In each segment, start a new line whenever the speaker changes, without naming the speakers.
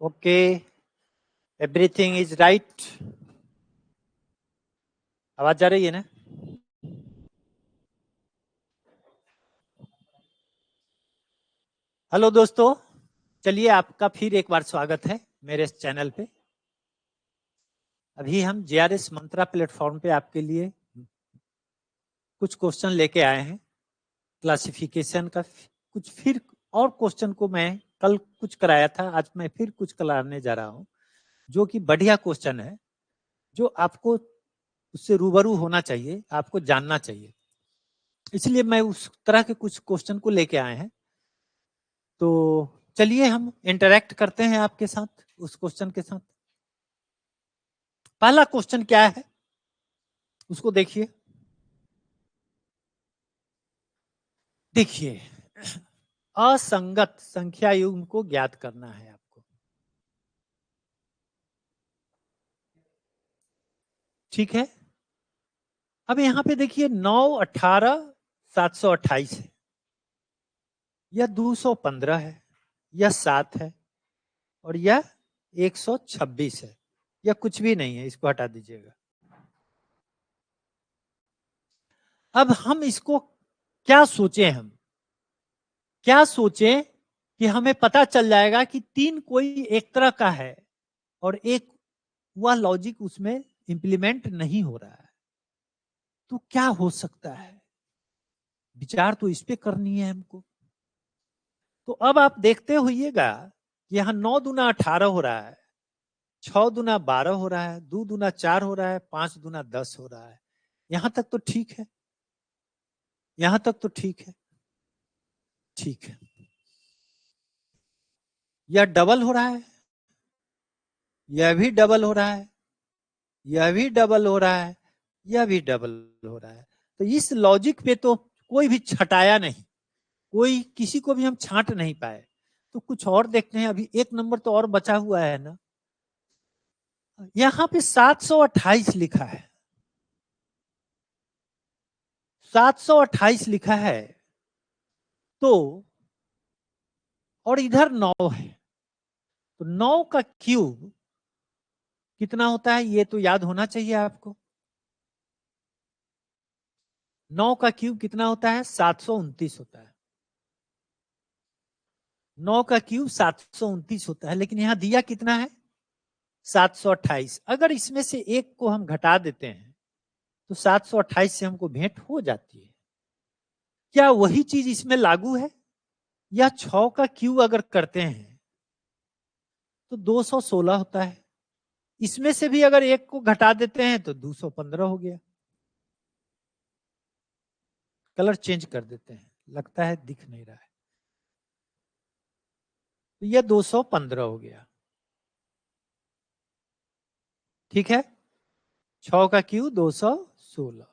Okay, everything is right. आवाज जा रही है ना? हेलो दोस्तों, चलिए आपका फिर एक बार स्वागत है मेरे इस चैनल पे। अभी हम जेआरएस मंत्रा प्लेटफॉर्म पे आपके लिए कुछ क्वेश्चन लेके आए हैं क्लासिफिकेशन का। कुछ फिर और क्वेश्चन को मैं कल कुछ कराया था, आज मैं फिर कुछ कराने जा रहा हूं, जो कि बढ़िया क्वेश्चन है, जो आपको उससे रूबरू होना चाहिए, आपको जानना चाहिए। इसलिए मैं उस तरह के कुछ क्वेश्चन को लेके आए हैं। तो चलिए हम इंटरेक्ट करते हैं आपके साथ उस क्वेश्चन के साथ। पहला क्वेश्चन क्या है उसको देखिए। देखिए, असंगत संख्या युग्म को ज्ञात करना है आपको। ठीक है, अब यहां पे देखिए 9, 18, 728 है, यह 215 है, यह 7 है, और यह 126 है। यह कुछ भी नहीं है, इसको हटा दीजिएगा। अब हम इसको क्या सोचे, हम क्या सोचें कि हमें पता चल जाएगा कि तीन कोई एक तरह का है और एक वह लॉजिक उसमें इंप्लीमेंट नहीं हो रहा है। तो क्या हो सकता है, विचार तो इस पे करनी है हमको। तो अब आप देखते होइएगा, यहां 9 दूना 18 हो रहा है, 6 दूना 12 हो रहा है, 2 दूना 4 हो रहा है, 5 दूना 10 हो रहा है। यहां तक तो ठीक है, यहां तक तो ठीक है, ठीक है। यह डबल हो रहा है, यह भी डबल हो रहा है, यह भी डबल हो रहा है, यह भी डबल हो रहा है। तो इस लॉजिक पे तो कोई भी छटाया नहीं, कोई किसी को भी हम छांट नहीं पाए। तो कुछ और देखते हैं, अभी एक नंबर तो और बचा हुआ है ना। यहां पे 728 लिखा है, 728 लिखा है, तो और इधर 9 है, तो 9 का क्यूब कितना होता है ये तो याद होना चाहिए आपको। 9 का क्यूब कितना होता है? 729 होता है। 9 का क्यूब 729 होता है, लेकिन यहां दिया कितना है? 728। अगर इसमें से एक को हम घटा देते हैं तो 728 से हमको भेंट हो जाती है। क्या वही चीज इसमें लागू है? या 6 का क्यूब अगर करते हैं तो 216 होता है, इसमें से भी अगर एक को घटा देते हैं तो 215 हो गया। कलर चेंज कर देते हैं, लगता है दिख नहीं रहा है, तो यह 215 हो गया। ठीक है, 6 का क्यूब 216।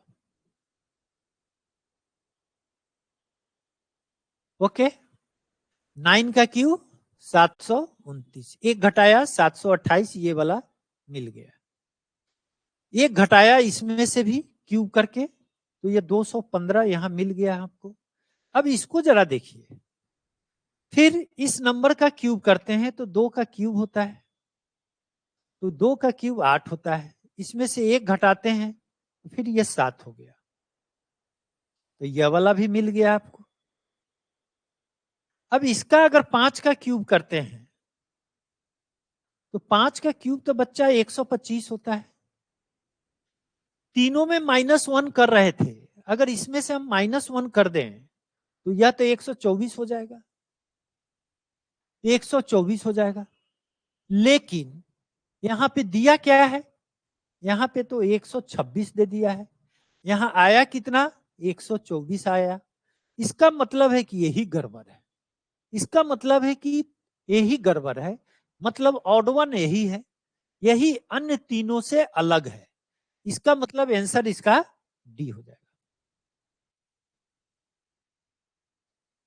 ओके, 9 का क्यूब 729, एक घटाया 728, ये वाला मिल गया। एक घटाया इसमें से भी क्यूब करके, तो ये 215 यहां मिल गया आपको। अब इसको जरा देखिए, फिर इस नंबर का क्यूब करते हैं तो 2 का क्यूब होता है, तो 2 का क्यूब 8 होता है, इसमें से एक घटाते हैं तो फिर ये 7 हो गया, तो यह वाला भी मिल गया आपको। अब इसका अगर 5 का क्यूब करते हैं तो 5 का क्यूब तो बच्चा 125 होता है। तीनों में -1 कर रहे थे, अगर इसमें से हम -1 कर दें तो यह तो 124 हो जाएगा, 124 हो जाएगा। लेकिन यहां पे दिया क्या है? यहां पे तो 126 दे दिया है, यहां आया कितना? 124 आया। इसका मतलब है कि यही गड़बड़ है, इसका मतलब है कि यही गड़बड़ है, मतलब ऑड वन यही है, यही अन्य तीनों से अलग है। इसका मतलब आंसर इसका डी हो जाएगा,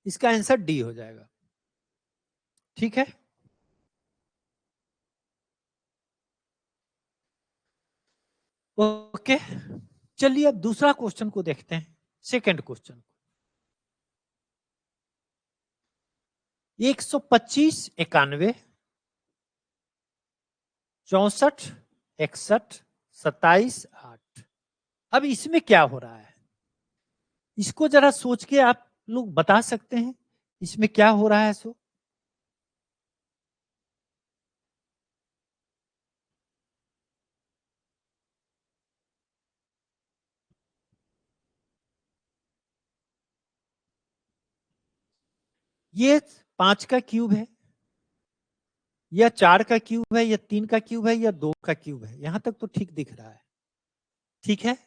इसका आंसर डी हो जाएगा। ठीक है, ओके। चलिए अब दूसरा क्वेश्चन को देखते हैं, सेकंड क्वेश्चन। 125, 91, 64, 61, 27, 8। अब इसमें क्या हो रहा है, इसको जरा सोच के आप लोग बता सकते हैं इसमें क्या हो रहा है। सो ये 5 का क्यूब है, या 4 का क्यूब है, या 3 का क्यूब है, या 2 का क्यूब है, यहां तक तो ठीक दिख रहा है, ठीक है।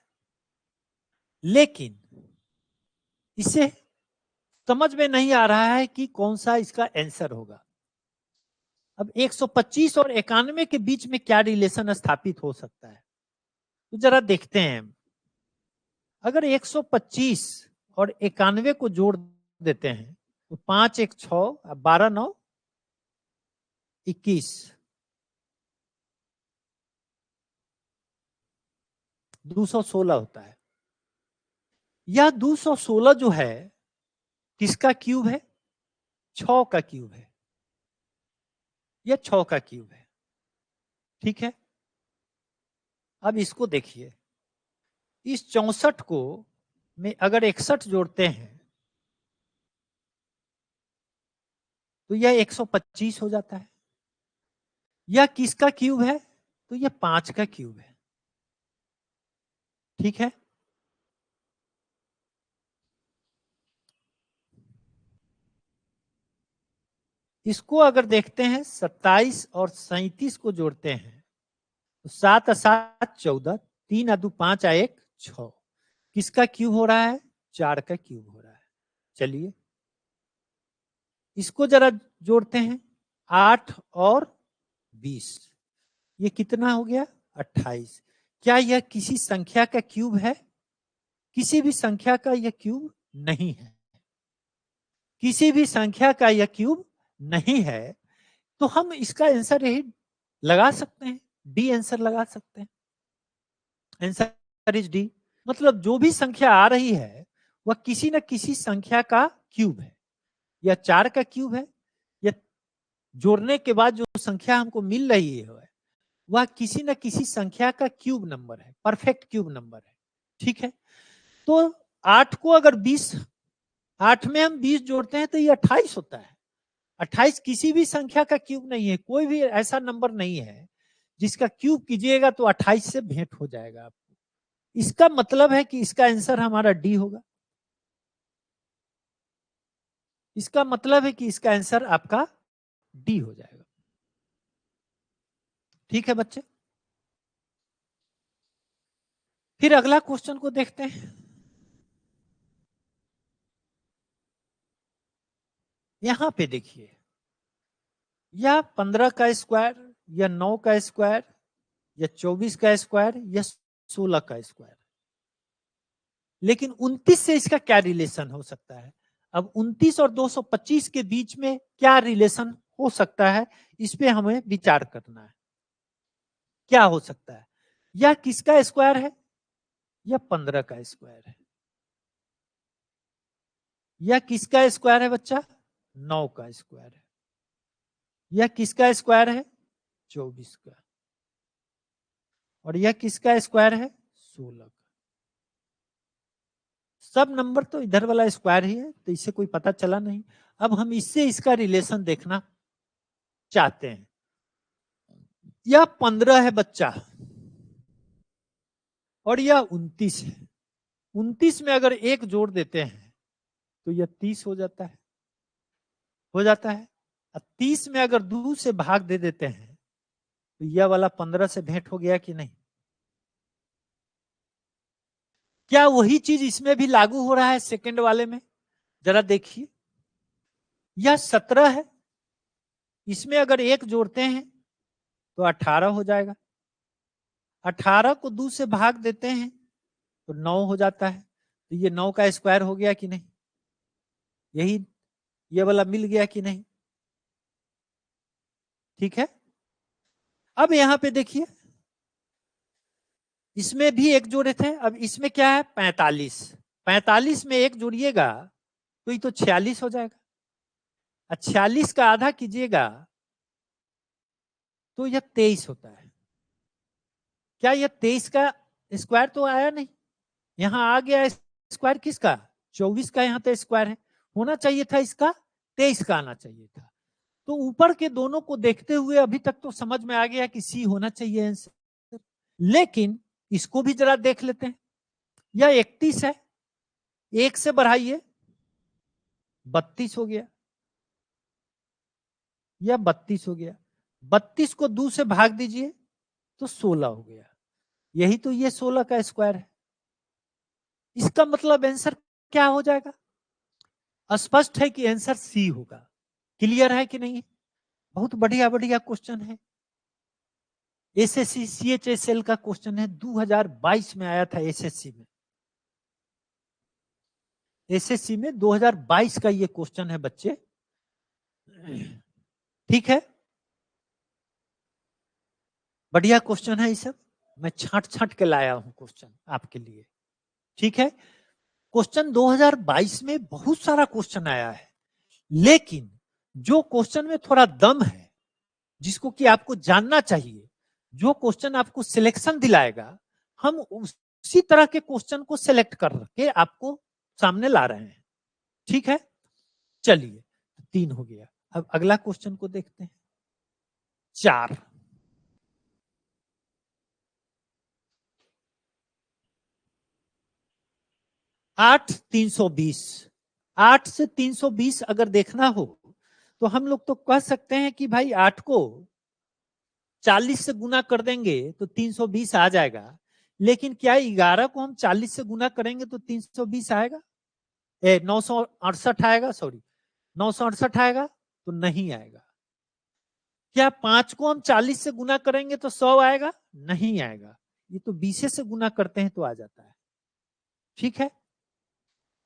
लेकिन इसे समझ में नहीं आ रहा है कि कौन सा इसका आंसर होगा। अब 125 और 91 के बीच में क्या रिलेशन स्थापित हो सकता है, तो जरा देखते हैं। अगर 125 और 91 को जोड़ देते हैं तो 5 1 6, 12 9 21, 216 होता है। यह 216 जो है किसका क्यूब है, 6 का क्यूब है, यह 6 का क्यूब है, ठीक है। अब इसको देखिए, इस 64 को में अगर 61 जोड़ते हैं तो यह 125 हो जाता है। यह किसका क्यूब है, तो यह 5 का क्यूब है, ठीक है। इसको अगर देखते हैं 27 और 37 को जोड़ते हैं तो 7 7 14, 3 2 5 1 6, किसका क्यूब हो रहा है, 4 का क्यूब हो रहा है। चलिए इसको जरा जोड़ते हैं, 8 और 20, ये कितना हो गया, 28। क्या यह किसी संख्या का क्यूब है, किसी भी संख्या का यह क्यूब नहीं है, किसी भी संख्या का यह क्यूब नहीं है। तो हम इसका आंसर यही लगा सकते हैं, डी आंसर लगा सकते हैं। Answer is D. मतलब जो भी संख्या आ रही है वह किसी न किसी संख्या का क्यूब है, या 4 का क्यूब है, या जोड़ने के बाद जो संख्या हमको मिल रही है वह किसी न किसी संख्या का क्यूब नंबर है, परफेक्ट क्यूब नंबर है, ठीक है। तो 8 को अगर 20, 8 में हम 20 जोड़ते हैं तो ये 28 होता है। 28 किसी भी संख्या का क्यूब नहीं है, कोई भी ऐसा नंबर नहीं है जिसका क्यूब कीजिएगा तो 28 से भेंट हो जाएगा आपको। इसका मतलब है कि इसका आंसर हमारा डी होगा। इसका मतलब है कि इसका आंसर आपका डी हो जाएगा, ठीक है बच्चे। फिर अगला क्वेश्चन को देखते हैं। यहां पे देखिए, या 15 का स्क्वायर, या 9 का स्क्वायर, या 24 का स्क्वायर, या 16 का स्क्वायर, लेकिन 29 से इसका क्या रिलेशन हो सकता है। अब 29 और 225 के बीच में क्या रिलेशन हो सकता है, इस पे हमें विचार करना है। क्या हो सकता है, यह किसका स्क्वायर है, यह 15 का स्क्वायर है। यह किसका स्क्वायर है बच्चा, 9 का स्क्वायर है। यह किसका स्क्वायर है, 24 का। और यह किसका स्क्वायर है, 16 का। सब नंबर तो इधर वाला स्क्वायर ही है, तो इससे कोई पता चला नहीं। अब हम इससे इसका रिलेशन देखना चाहते हैं। यह 15 है बच्चा, और यह 29 है। 29 में अगर एक जोड़ देते हैं तो यह 30 हो जाता है, हो जाता है। और 30 में अगर 2 से भाग दे देते हैं तो यह वाला 15 से भेंट हो गया कि नहीं। क्या वही चीज इसमें भी लागू हो रहा है सेकंड वाले में, जरा देखिए। यह 17 है, इसमें अगर एक जोड़ते हैं तो 18 हो जाएगा। 18 को 2 से भाग देते हैं तो 9 हो जाता है। तो ये 9 का स्क्वायर हो गया कि नहीं, यही ये वाला मिल गया कि नहीं, ठीक है। अब यहां पे देखिए, इसमें भी एक जोड़े थे, अब इसमें क्या है, 45। 45 में एक जोड़िएगा तो ये तो 46 हो जाएगा। 46 का आधा कीजिएगा तो यह 23 होता है। क्या यह 23 का स्क्वायर तो आया नहीं, यहां आ गया स्क्वायर किसका, 24 का, यहां तो स्क्वायर है, होना चाहिए था इसका 23 का आना चाहिए था। तो ऊपर के दोनों को देखते हुए अभी तक तो समझ में आ गया कि सी होना चाहिए आंसर। लेकिन इसको भी जरा देख लेते हैं। यह 31 है, एक से बढ़ाइए 32 हो गया, यह 32 हो गया, 32 को 2 से भाग दीजिए तो 16 हो गया। यही तो ये 16 का स्क्वायर है। इसका मतलब आंसर क्या हो जाएगा? स्पष्ट है कि आंसर सी होगा। क्लियर है कि नहीं? बहुत बढ़िया बढ़िया क्वेश्चन है। एसएससी सीएचएसएल का क्वेश्चन है, 2022 में आया था एसएससी में। एसएससी में 2022 का ये क्वेश्चन है बच्चे। ठीक है, बढ़िया क्वेश्चन है ये सब, मैं छांट छांट के लाया हूं क्वेश्चन आपके लिए। ठीक है, क्वेश्चन 2022 में बहुत सारा क्वेश्चन आया है, लेकिन जो क्वेश्चन में थोड़ा दम है, जिसको कि आपको जानना चाहिए, जो क्वेश्चन आपको सिलेक्शन दिलाएगा, हम उसी तरह के क्वेश्चन को सिलेक्ट करके आपको सामने ला रहे हैं। ठीक है, चलिए 3 हो गया। अब अगला क्वेश्चन को देखते हैं। 4, 8 320, 8 से 320 अगर देखना हो तो हम लोग तो कह सकते हैं कि भाई 8 को 40 से गुना कर देंगे तो 320 आ जाएगा। लेकिन क्या 11 को हम 40 से गुना करेंगे तो 320 आएगा? 968 आएगा, सॉरी 968 आएगा तो नहीं आएगा। क्या 5 को हम 40 से गुना करेंगे तो 100 आएगा? नहीं आएगा। ये तो 20 से गुना करते हैं तो आ जाता है। ठीक है,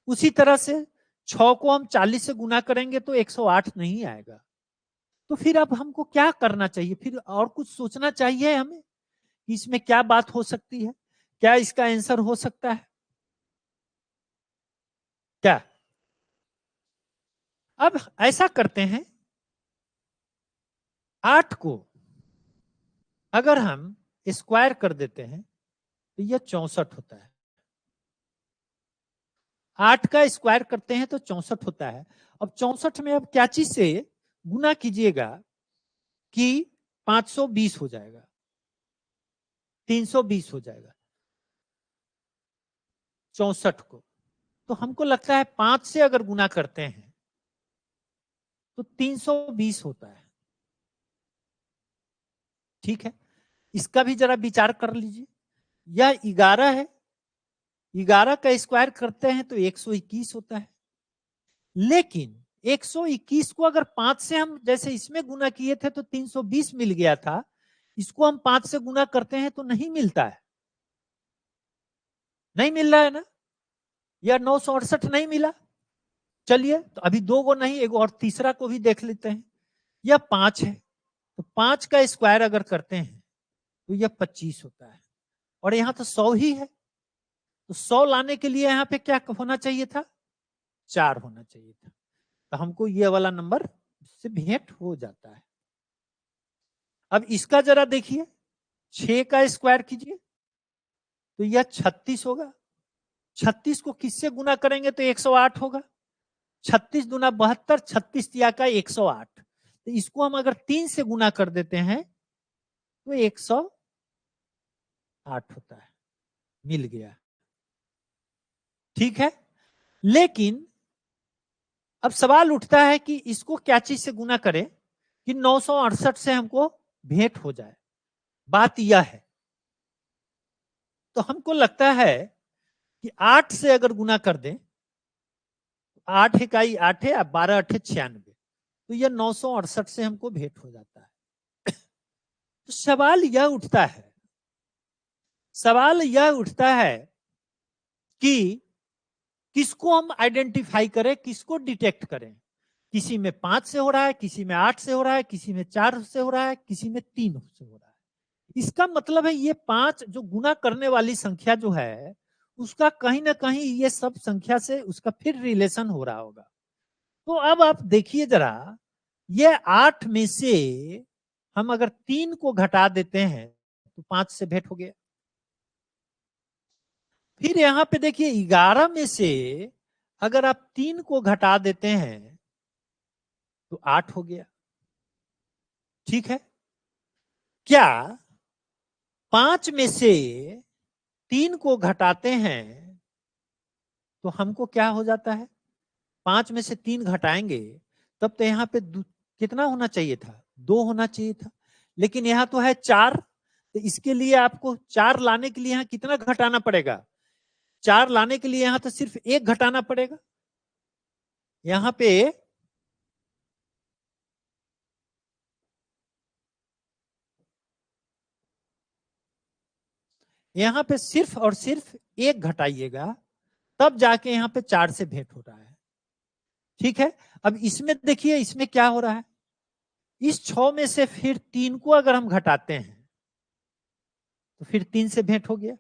उसी तरह से 6 को हम 40 से गुना करेंगे तो 108 नहीं आएगा। तो फिर अब हमको क्या करना चाहिए? फिर और कुछ सोचना चाहिए हमें कि इसमें क्या बात हो सकती है, क्या इसका आंसर हो सकता है क्या? अब ऐसा करते हैं, 8 को अगर हम स्क्वायर कर देते हैं तो यह 64 होता है। 8 का स्क्वायर करते हैं तो 64 होता है। अब 64 में अब क्या चीज से गुना कीजिएगा कि 520 हो जाएगा, 320 हो जाएगा 64 को। तो हमको लगता है 5 से अगर गुना करते हैं तो 320 होता है। ठीक है, इसका भी जरा विचार कर लीजिए। यह 11 है, 11 का स्क्वायर करते हैं तो 121 होता है। लेकिन 121 को अगर 5 से हम जैसे इसमें गुना किए थे तो 320 मिल गया था, इसको हम 5 से गुना करते हैं तो नहीं मिलता है, नहीं मिल रहा है ना, या 968 नहीं मिला। चलिए, तो अभी 2 को नहीं, एक और तीसरा को भी देख लेते हैं। यह 5 है, तो 5 का स्क्वायर अगर करते हैं तो यह 25 होता है, और यहां तो 100 ही है, तो 100 लाने के लिए यहां पे क्या होना चाहिए था? 4 होना चाहिए था। तो हमको ये वाला नंबर से भेंट हो जाता है। अब इसका जरा देखिए, 6 का स्क्वायर कीजिए तो यह 36 होगा। 36 को किससे गुना करेंगे तो 108 होगा। 36 दूना 72, 36 तिया का 108। तो इसको हम अगर 3 से गुना कर देते हैं तो 108 होता है, मिल गया। ठीक है, लेकिन अब सवाल उठता है कि इसको क्या चीज से गुना करें कि 968 से हमको भेंट हो जाए। बात यह है, तो हमको लगता है कि 8 से अगर गुना कर दें, 8 इकाई 8 है, 12 8 96, तो यह 968 से हमको भेंट हो जाता है। तो सवाल यह उठता है कि किसको हम आइडेंटिफाई करें, किसको डिटेक्ट करें। किसी में 5 से हो रहा है, किसी में 8 से हो रहा है, किसी में 4 से हो रहा है, किसी में 3 से हो रहा है। इसका मतलब है ये 5 जो गुना करने वाली संख्या जो है, उसका कहीं ना कहीं ये सब संख्या से उसका फिर रिलेशन हो रहा होगा। तो अब आप देखिए जरा, ये 8 में से हम अगर 3 को घटा देते हैं तो 5 से भेंट हो गया। फिर यहां पे देखिए 11 में से अगर आप 3 को घटा देते हैं तो 8 हो गया। ठीक है, क्या 5 में से 3 को घटाते हैं तो हमको क्या हो जाता है? 5 में से 3 घटाएंगे तब तो यहाँ पे कितना होना चाहिए था? 2 होना चाहिए था, लेकिन यहाँ तो है 4। तो इसके लिए आपको 4 लाने के लिए यहाँ कितना घटाना पड़ेगा? 4 लाने के लिए यहाँ तो सिर्फ 1 घटाना पड़ेगा। यहाँ पे सिर्फ और सिर्फ 1 घटाइएगा, तब जाके यहाँ पे 4 से भेंट हो रहा है। ठीक है, अब इसमें देखिए इसमें क्या हो रहा है, इस 6 में से फिर 3 को अगर हम घटाते हैं तो फिर 3 से भेंट हो गया,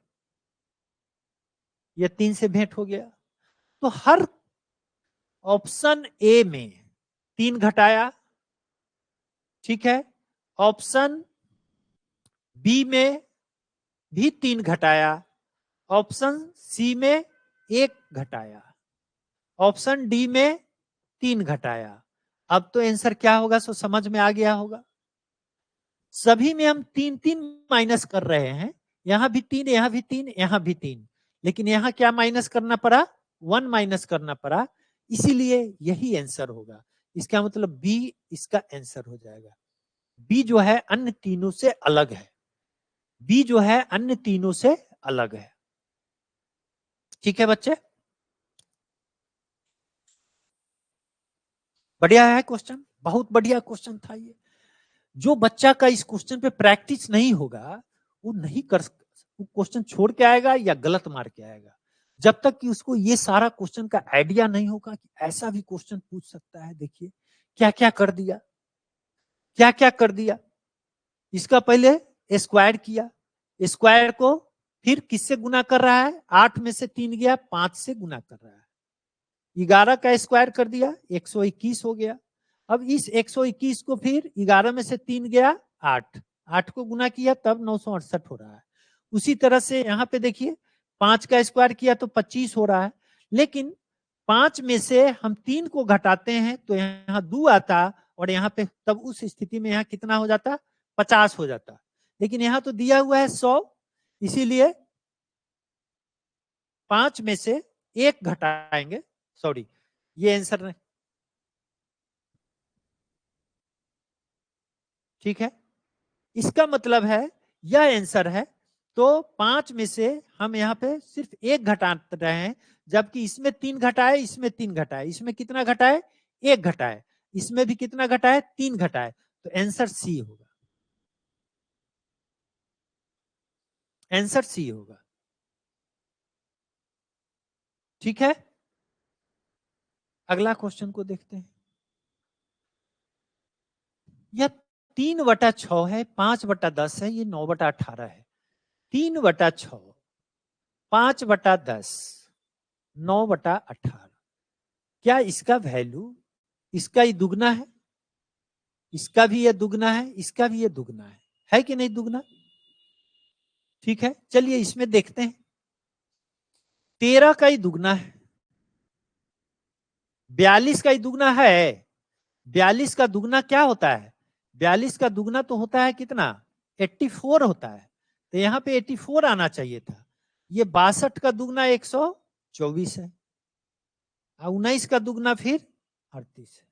या 3 से भेंट हो गया। तो हर ऑप्शन ए में 3 घटाया, ठीक है, ऑप्शन बी में भी 3 घटाया, ऑप्शन सी में 1 घटाया, ऑप्शन डी में 3 घटाया। अब तो आंसर क्या होगा सो समझ में आ गया होगा। सभी में हम 3-3 माइनस कर रहे हैं, यहां भी 3, यहां भी 3, यहां भी 3, लेकिन यहां क्या माइनस करना पड़ा? 1 माइनस करना पड़ा, इसीलिए यही आंसर होगा। इसका मतलब बी इसका आंसर हो जाएगा। बी जो है अन्य तीनों से अलग है, बी जो है अन्य तीनों से अलग है। ठीक है बच्चे, बढ़िया है क्वेश्चन, बहुत बढ़िया क्वेश्चन था ये। जो बच्चा का इस क्वेश्चन पे प्रैक्टिस नहीं होगा वो नहीं कर, वो क्वेश्चन छोड़ के आएगा या गलत मार के आएगा। जब तक कि उसको ये सारा क्वेश्चन का आइडिया नहीं होगा कि ऐसा भी क्वेश्चन पूछ सकता है। देखिए क्या क्या कर दिया, क्या क्या कर दिया। इसका पहले स्क्वायर किया, स्क्वायर को फिर किससे गुना कर रहा है? 8 में से 3 गया, 5 से गुना कर रहा है। 11 का स्क्वायर कर दिया, 121 हो गया। अब इस 121 को फिर 11 में से 3 गया 8, 8 को गुना किया तब 968 हो रहा है। उसी तरह से यहाँ पे देखिए 5 का स्क्वायर किया तो 25 हो रहा है, लेकिन 5 में से हम 3 को घटाते हैं तो यहाँ 2 आता, और यहाँ पे तब उस स्थिति में यहाँ कितना हो जाता? 50 हो जाता। लेकिन यहाँ तो दिया हुआ है 100, इसीलिए 5 में से 1 घटाएंगे, सॉरी ये आंसर नहीं, ठीक है, इसका मतलब है यह आंसर है। तो 5 में से हम यहाँ पे सिर्फ 1 घटा रहे हैं, जबकि इसमें 3 घटाए, इसमें 3 घटाए, इसमें कितना घटाए? 1 घटाए, इसमें भी कितना घटाए? 3 घटाए, तो आंसर सी होगा, आंसर सी होगा। ठीक है, अगला क्वेश्चन को देखते हैं। यह 3/6 है, 5/10 है, ये 9/18 है। 3/6, 5/10, 9/18, क्या इसका वैल्यू इसका ही दुगना है? इसका भी ये दुगना है, इसका भी ये दुगना है कि नहीं दुगना? ठीक है, चलिए इसमें देखते हैं। 13 का ही दुगना है, 42 का ही दुगना है। 42 का दुगना क्या होता है? 42 का दुगना तो होता है कितना? 84 होता है। तो यहाँ पे 84 आना चाहिए था। ये 62 का दुगना 124 है, 19 का दुगना फिर 38 है।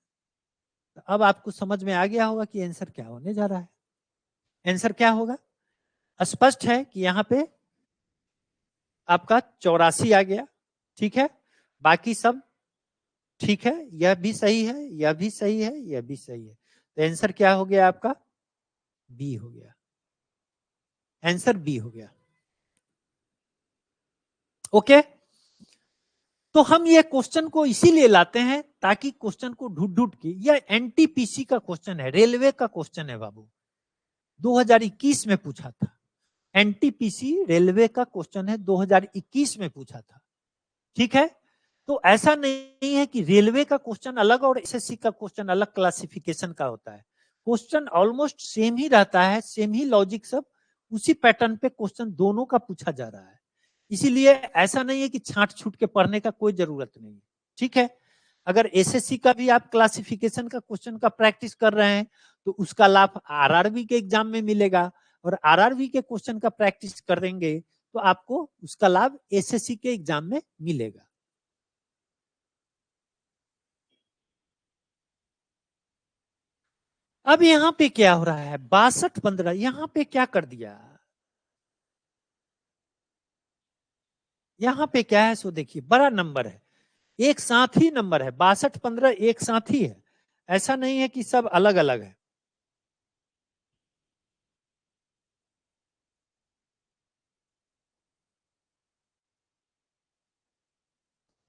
तो अब आपको समझ में आ गया होगा कि आंसर क्या होने जा रहा है। आंसर क्या होगा? स्पष्ट है कि यहाँ पे आपका 84 आ गया। ठीक है, बाकी सब ठीक है, यह भी सही है, यह भी सही है, यह भी सही है। तो आंसर क्या हो गया आपका? बी हो गया, आंसर बी हो गया। ओके, तो हम ये क्वेश्चन को इसीलिए लाते हैं ताकि क्वेश्चन को ढूंढ ढूंढ के, यह एनटीपीसी का क्वेश्चन है, रेलवे का क्वेश्चन है बाबू, 2021 में पूछा था। एनटीपीसी रेलवे का क्वेश्चन है, 2021 में पूछा था। ठीक है, तो ऐसा नहीं है कि रेलवे का क्वेश्चन अलग और एसएससी का क्वेश्चन अलग क्लासिफिकेशन का होता है। क्वेश्चन ऑलमोस्ट सेम ही रहता है, सेम ही लॉजिक, सब उसी पैटर्न पे क्वेश्चन दोनों का पूछा जा रहा है। इसीलिए ऐसा नहीं है कि छांट छूट के पढ़ने का कोई जरूरत नहीं है। ठीक है, अगर एसएससी का भी आप क्लासिफिकेशन का क्वेश्चन का प्रैक्टिस कर रहे हैं तो उसका लाभ आरआरबी के एग्जाम में मिलेगा, और आरआरबी के क्वेश्चन का प्रैक्टिस करेंगे तो आपको उसका लाभ एसएससी के एग्जाम में मिलेगा। अब यहां पे क्या हो रहा है, 62-15, यहां पे क्या कर दिया, यहां पे क्या है सो देखिए, बड़ा नंबर है, एक साथ ही नंबर है, 62-15 एक साथ ही है, ऐसा नहीं है कि सब अलग अलग है।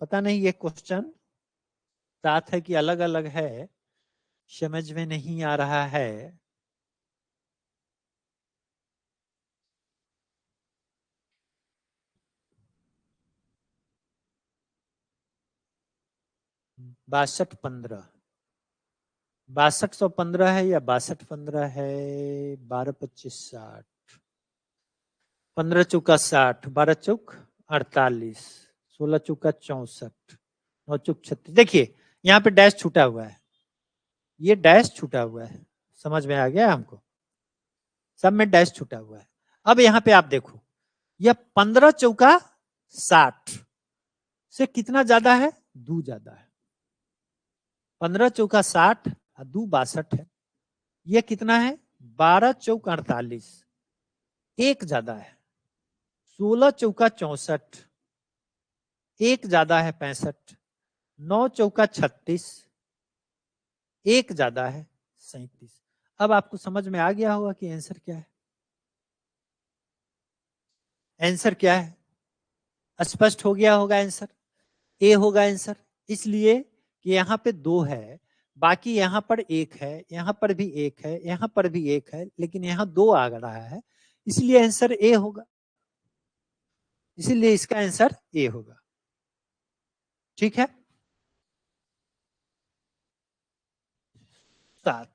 पता नहीं ये क्वेश्चन साथ है कि अलग अलग है, समझ में नहीं आ रहा है। बासठ 15, 6215 है या 62-15 है, 12-25-60, 15 चौका 60, 12 चौक 48, 16 चौका 64, 9 चौक 36। देखिए यहाँ पे डैश छूटा हुआ है, ये डैश छूटा हुआ है, समझ में आ गया हमको, सब में डैश छूटा हुआ है। अब यहाँ पे आप देखो, यह 15 चौका 60 से कितना ज्यादा है, 2 ज्यादा है। 15 चौका 60 और 2 62 है, ये कितना है, 12 चौक 48, एक ज्यादा है। 16 चौका 64, एक ज्यादा है 65, 9 चौका 36, एक ज्यादा है 37। अब आपको समझ में आ गया होगा कि आंसर क्या है, आंसर क्या है, स्पष्ट हो गया होगा आंसर, ए होगा आंसर। इसलिए कि यहाँ पे 2 है, बाकी यहाँ पर 1 है, यहाँ पर भी 1 है, यहाँ पर भी 1 है, लेकिन यहाँ 2 आ रहा है, इसलिए आंसर ए होगा, इसीलिए इसका आंसर ए होगा। ठीक है, 7,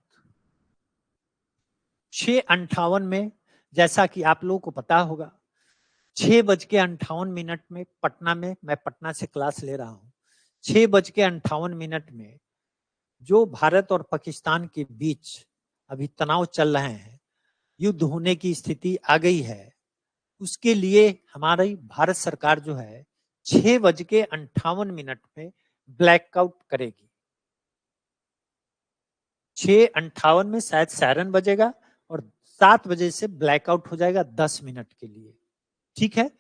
6:58 में, जैसा कि आप लोगों को पता होगा, 6:58 में पटना में, मैं पटना से क्लास ले रहा हूं, 6:58 में जो भारत और पाकिस्तान के बीच अभी तनाव चल रहे हैं, युद्ध होने की स्थिति आ गई है, उसके लिए हमारी भारत सरकार जो है 6:58 में ब्लैकआउट करेगी। 6:58 में शायद सायरन बजेगा और 7 बजे से ब्लैकआउट हो जाएगा 10 मिनट के लिए। ठीक है,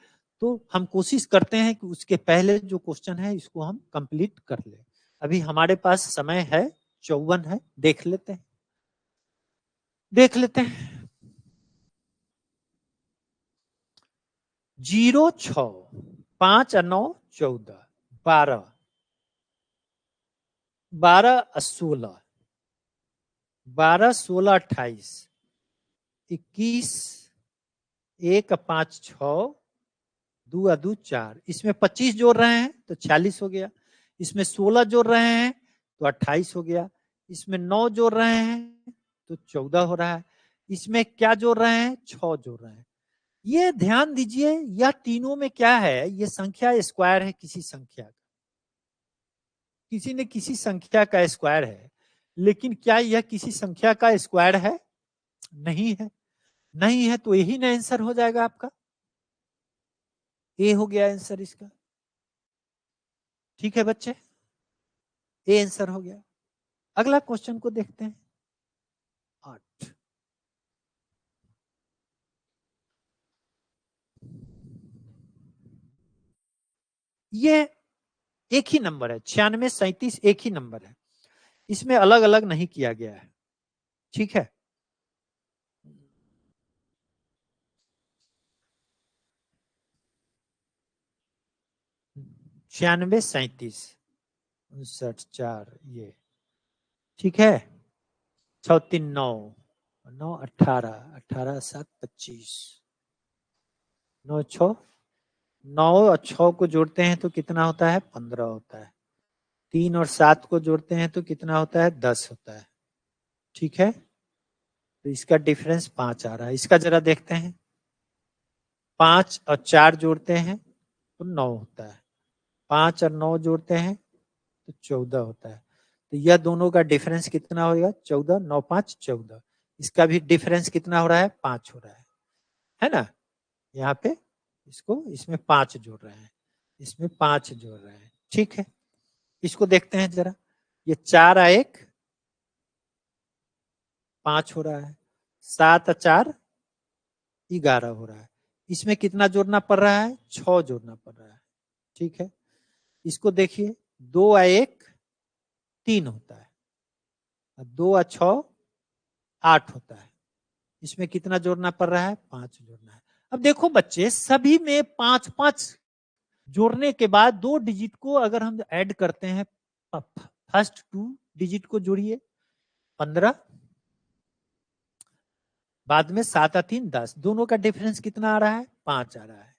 तो हम कोशिश करते हैं कि उसके पहले जो क्वेश्चन है इसको हम कंप्लीट कर ले। अभी हमारे पास समय है 54 है, देख लेते हैं, देख लेते हैं। 0-6, 5 और 9 14, 12, 12 और 16, 12 16 28, 21, 1 5 6, 2 2 4, इसमें 25 जोड़ रहे हैं तो 46 हो गया, इसमें 16 जोड़ रहे हैं तो 28 हो गया, इसमें 9 जोड़ रहे हैं तो 14 हो रहा है, इसमें क्या जोड़ रहे हैं, 6 जोड़ रहे हैं। ये ध्यान दीजिए, यह तीनों में क्या है, ये संख्या स्क्वायर है किसी संख्या का, किसी ने किसी संख्या का स्क्वायर है, लेकिन क्या यह किसी संख्या का स्क्वायर है, नहीं है, नहीं है, तो यही ना आंसर हो जाएगा आपका, ए हो गया आंसर इसका। ठीक है बच्चे, ए आंसर हो गया। अगला क्वेश्चन को देखते हैं, 8। ये एक ही नंबर है, 96-37 एक ही नंबर है, इसमें अलग अलग नहीं किया गया है। ठीक है, 96-37 59-4 ये, ठीक है, 6 3 9, 9 18, 18 7 25, 9 6 9 और 6 को जोड़ते हैं तो कितना होता है? 15 होता है। 3 और 7 को जोड़ते हैं तो कितना होता है? 10 होता है। ठीक है, तो इसका डिफरेंस 5 आ रहा है। इसका जरा देखते हैं। 5 और 4 जोड़ते हैं तो 9 होता है। 5 और 9 जोड़ते हैं तो 14 होता है। तो यह दोनों का डिफरेंस कितना होगा? 14, 9 5 14। इसका भी डिफरेंस कितना हो रहा है? 5 हो रहा है ना? यहाँ पे इसको इसमें 5 जोड़ रहे हैं, इसमें 5 जोड़ रहे हैं। ठीक है, इसको देखते हैं जरा। ये 4 और 1 5 हो रहा है, 7 और 4 11 हो रहा है। इसमें कितना जोड़ना पड़ रहा है? 6 जोड़ना पड़ रहा है। ठीक है, इसको देखिए। 2 और 1 3 होता है, 2 और 6 8 होता है। इसमें कितना जोड़ना पड़ रहा है? 5 जोड़ना है। अब देखो बच्चे, सभी में 5 5 जोड़ने के बाद 2 डिजिट को अगर हम ऐड करते हैं, फर्स्ट 2 डिजिट को जोड़िए 15, बाद में 7 और 3 10, दोनों का डिफरेंस कितना आ रहा है? 5 आ रहा है।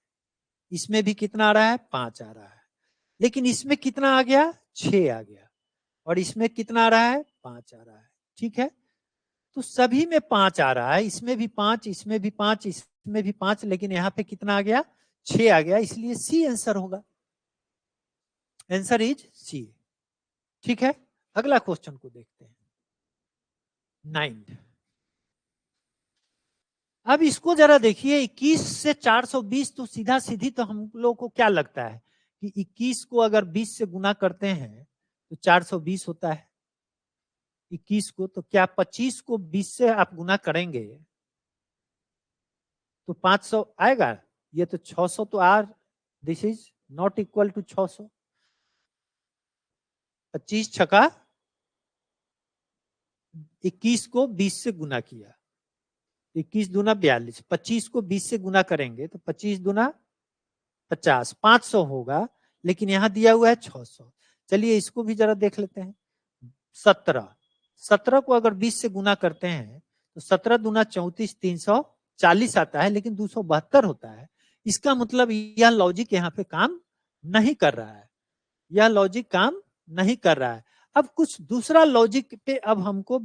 इसमें भी कितना आ रहा है? 5 आ रहा है। लेकिन इसमें कितना आ गया? 6 आ गया। और इसमें कितना आ रहा है? 5 आ रहा है। ठीक है, तो सभी में 5 आ रहा है, इसमें भी 5, इसमें भी 5, इसमें भी 5, लेकिन यहाँ पे कितना आ गया? 6 आ गया। इसलिए सी आंसर होगा। Answer is C. ठीक है, अगला क्वेश्चन को देखते हैं। 9। अब इसको जरा देखिए। 21 से 420, तो सीधा सीधी तो हम लोग को क्या लगता है कि 21 को अगर 20 से गुना करते हैं तो 420 होता है। 21 को, तो क्या 25 को 20 से आप गुना करेंगे तो 500 आएगा? ये तो 600 तो आर, this is not equal to 600। 25 छका 21 को 20 से गुना किया, 21 दूना 42, 25 को 20 से गुना करेंगे तो 25 दूना 50, 500 होगा। लेकिन यहां दिया हुआ है 600। चलिए इसको भी जरा देख लेते हैं। 17, 17 को अगर 20 से गुना करते हैं तो 17 दूना 34, 340 आता है, लेकिन 272 होता है। इसका मतलब यह लॉजिक यहाँ पे काम नहीं कर रहा है, यह लॉजिक काम नहीं कर रहा है। अब कुछ दूसरा लॉजिक पे अब हमको